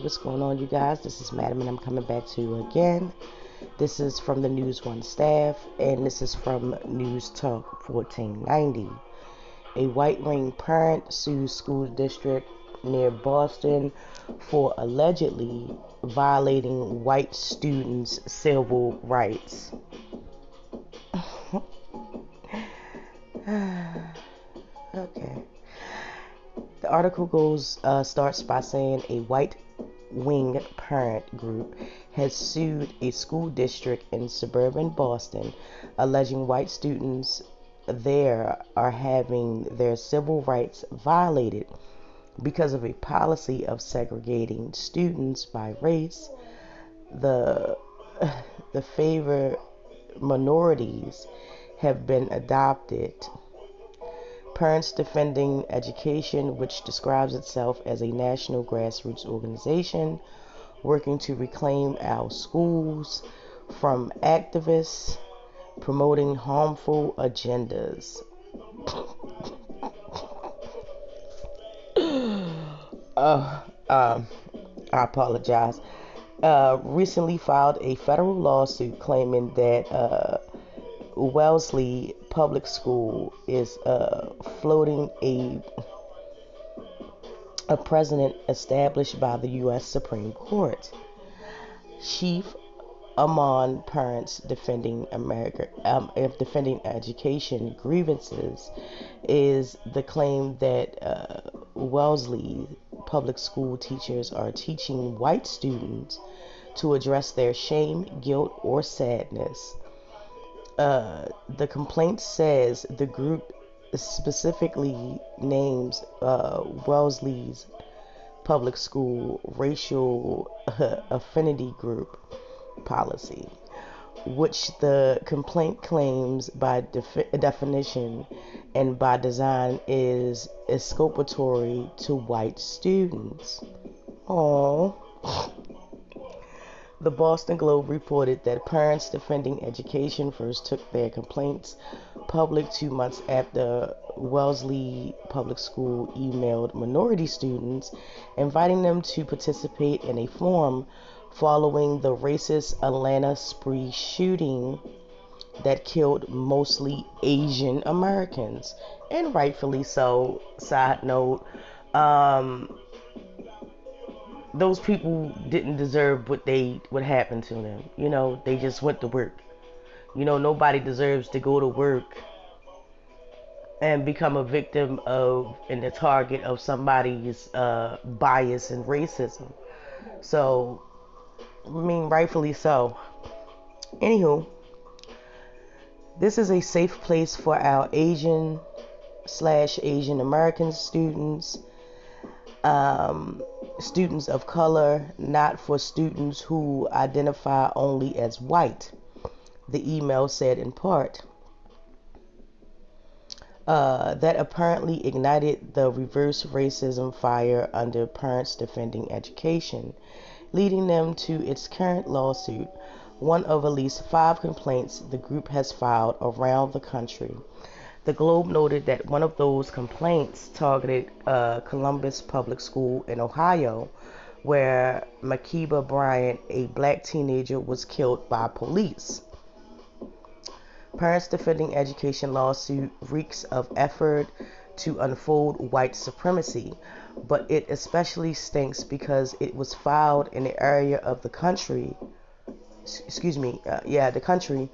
what's going on, you guys? This is Madam, and I'm coming back to you again. This is from the News One staff, and this is from News Talk 1490. A white ring parent sues school district near Boston for allegedly violating white students' civil rights. Okay. The article starts by saying a white wing parent group has sued a school district in suburban Boston, alleging white students there are having their civil rights violated because of a policy of segregating students by race, the the favor minorities have been adopted. Parents Defending Education, which describes itself as a national grassroots organization working to reclaim our schools from activists promoting harmful agendas. I apologize. Recently filed a federal lawsuit claiming that Wellesley Public School is floating a precedent established by the U.S. Supreme Court. Chief among parents defending defending education grievances is the claim that Wellesley Public School teachers are teaching white students to address their shame, guilt, or sadness. The complaint says the group specifically names Wellesley's public school racial affinity group policy, which the complaint claims by definition and by design is exculpatory to white students. Aww. The Boston Globe reported that Parents Defending Education first took their complaints public 2 months after Wellesley Public School emailed minority students inviting them to participate in a forum following the racist Atlanta spree shooting that killed mostly Asian Americans, and rightfully so. Side note, those people didn't deserve what happened to them. They just went to work. Nobody deserves to go to work and become a victim of and the target of somebody's bias and racism. So, rightfully so. Anywho, this is a safe place for our Asian/Asian American students. Students of color, not for students who identify only as white, the email said in part. That apparently ignited the reverse racism fire under Parents Defending Education, leading them to its current lawsuit, one of at least 5 complaints the group has filed around the country. The Globe noted that one of those complaints targeted Columbus Public School in Ohio, where Makeba Bryant, a black teenager, was killed by police. Parents Defending Education lawsuit reeks of effort to unfold white supremacy, but it especially stinks because it was filed in the area of the country, the country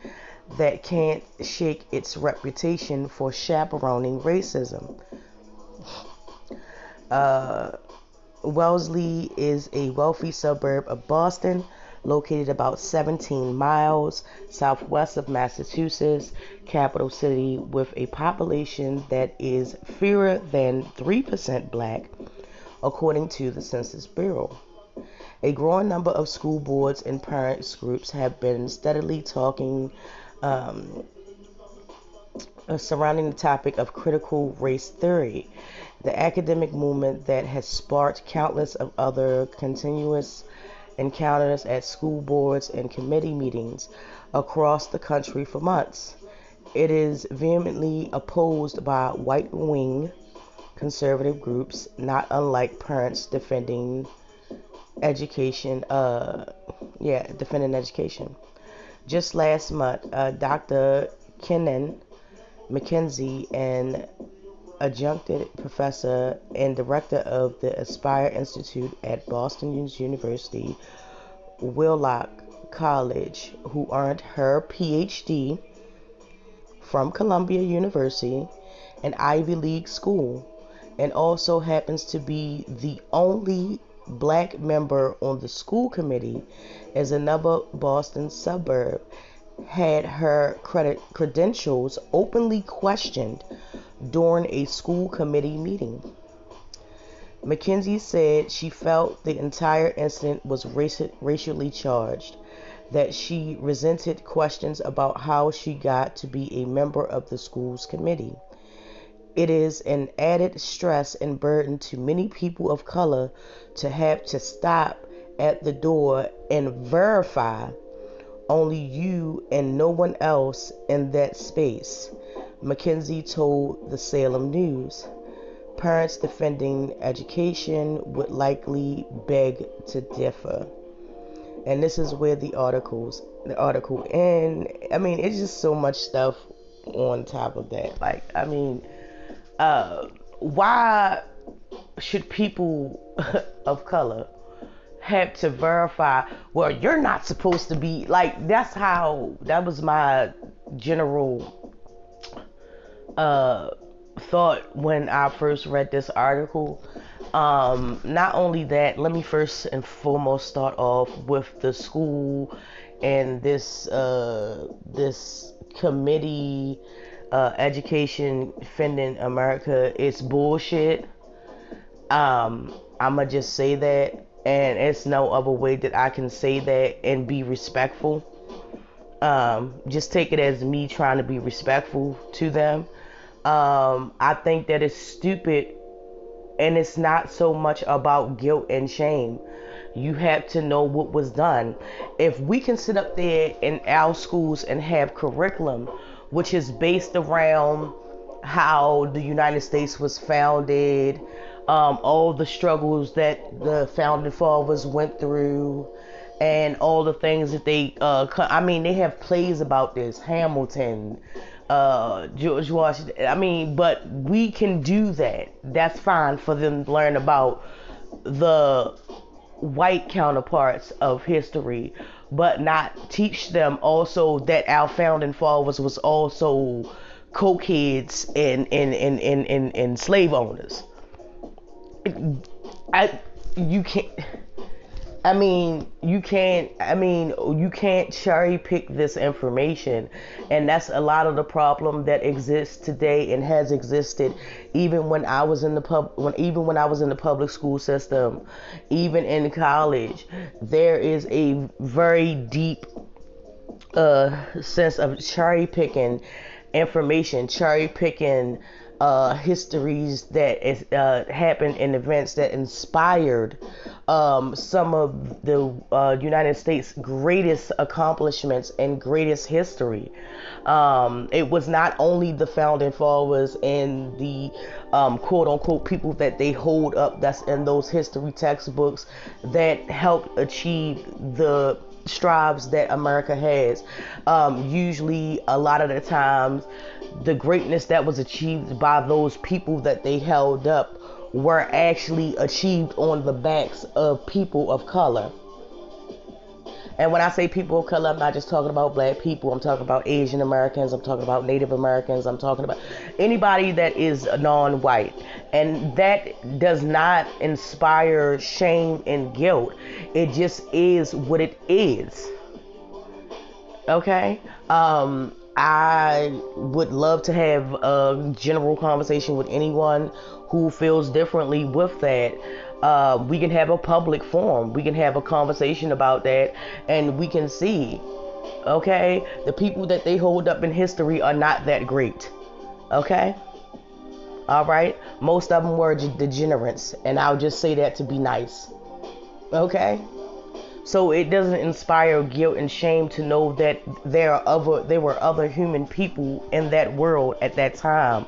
that can't shake its reputation for chaperoning racism. Wellesley is a wealthy suburb of Boston, located about 17 miles southwest of Massachusetts, capital city, with a population that is fewer than 3% black, according to the Census Bureau. A growing number of school boards and parents groups have been steadily talking surrounding the topic of critical race theory, the academic movement that has sparked countless of other continuous encounters at school boards and committee meetings across the country for months. It is vehemently opposed by white wing conservative groups, not unlike Parents Defending education, defending education. Just last month, Dr. Kenan McKenzie, an adjuncted professor and director of the Aspire Institute at Boston University, Willock College, who earned her PhD from Columbia University, an Ivy League school, and also happens to be the only black member on the school committee as another Boston suburb, had her credentials openly questioned during a school committee meeting. McKenzie said she felt the entire incident was racially charged, that she resented questions about how she got to be a member of the school's committee. It is an added stress and burden to many people of color to have to stop at the door and verify only you and no one else in that space, McKenzie told the Salem News. Parents defending education would likely beg to differ. And this is where the article, and I mean, it's just so much stuff on top of that. Like, I mean, why should people of color have to verify, well, you're not supposed to be like, that was my general thought when I first read this article. Not only that, let me first and foremost start off with the school and this committee, education defending America. It's bullshit. I'ma just say that, and it's no other way that I can say that and be respectful. Just take it as me trying to be respectful to them. I think that it's stupid, and it's not so much about guilt and shame. You have to know what was done. If we can sit up there in our schools and have curriculum which is based around how the United States was founded, all the struggles that the founding fathers went through, and all the things that they they have plays about this, Hamilton, George Washington. I mean, but we can do that. That's fine for them to learn about the white counterparts of history, but not teach them also that our founding fathers was also cokeheads and slave owners. I you can't. You can't cherry pick this information, and that's a lot of the problem that exists today and has existed even when I was in the public school system, even in college. There is a very deep sense of cherry picking information, cherry picking histories that is, happened in events that inspired some of the United States' greatest accomplishments and greatest history. It was not only the founding fathers and the quote unquote people that they hold up that's in those history textbooks that helped achieve the strides that America has. Usually, a lot of the times, the greatness that was achieved by those people that they held up were actually achieved on the backs of people of color. And when I say people of color, I'm not just talking about black people. I'm talking about Asian Americans. I'm talking about Native Americans. I'm talking about anybody that is non-white. And that does not inspire shame and guilt. It just is what it is. Okay? I would love to have a general conversation with anyone who feels differently with that. We can have a public forum. We can have a conversation about that, and we can see, okay, the people that they hold up in history are not that great. Okay? All right? Most of them were degenerates, and I'll just say that to be nice. Okay? So it doesn't inspire guilt and shame to know that there were other human people in that world at that time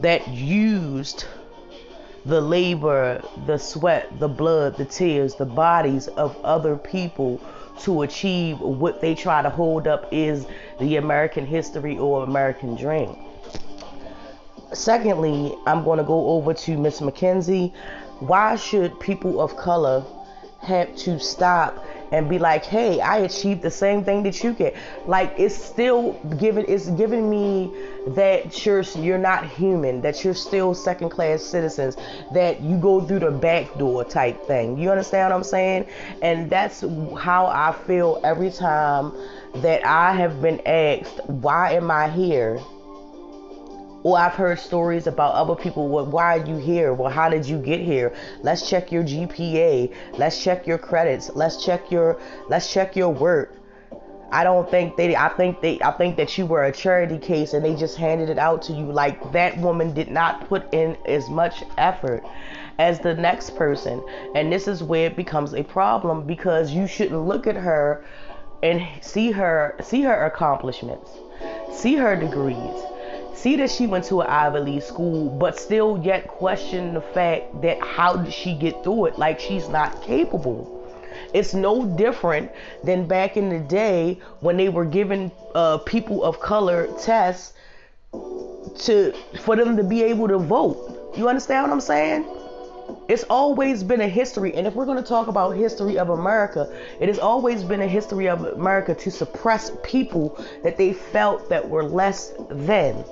that used the labor, the sweat, the blood, the tears, the bodies of other people to achieve what they try to hold up is the American history or American dream. Secondly, I'm going to go over to Miss Mackenzie. Why should people of color have to stop and be like, hey, I achieved the same thing that you get? Like, it's giving me that you're not human, that you're still second class citizens, that you go through the back door type thing. You understand what I'm saying? And that's how I feel every time that I have been asked, why am I here? Or I've heard stories about other people. Well, why are you here? Well, how did you get here? Let's check your GPA. Let's check your credits. Let's check your work. I think that you were a charity case and they just handed it out to you. Like, that woman did not put in as much effort as the next person. And this is where it becomes a problem, because you shouldn't look at her and see her accomplishments, see her degrees, see that she went to an Ivy League school, but still yet question the fact that how did she get through it? Like, she's not capable. It's no different than back in the day when they were giving people of color tests for them to be able to vote. You understand what I'm saying? It's always been a history, and if we're going to talk about history of America, it has always been a history of America to suppress people that they felt that were less than.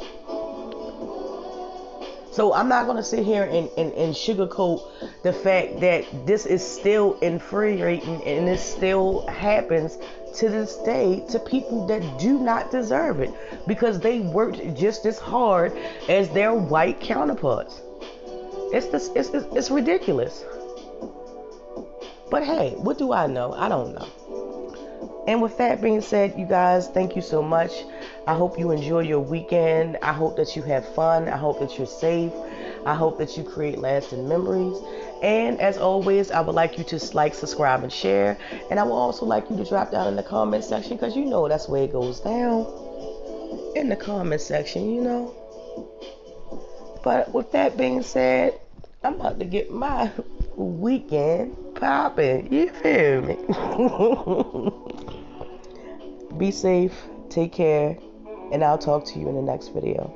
So I'm not going to sit here and sugarcoat the fact that this is still infuriating, and this still happens to this day to people that do not deserve it, because they worked just as hard as their white counterparts. It's ridiculous. But hey, what do I know? I don't know. And with that being said, you guys, thank you so much. I hope you enjoy your weekend. I hope that you have fun. I hope that you're safe. I hope that you create lasting memories. And as always, I would like you to like, subscribe, and share. And I would also like you to drop down in the comment section, because you know that's where it goes down. In the comment section, you know. But with that being said, I'm about to get my weekend popping. You feel me? Be safe, take care, and I'll talk to you in the next video.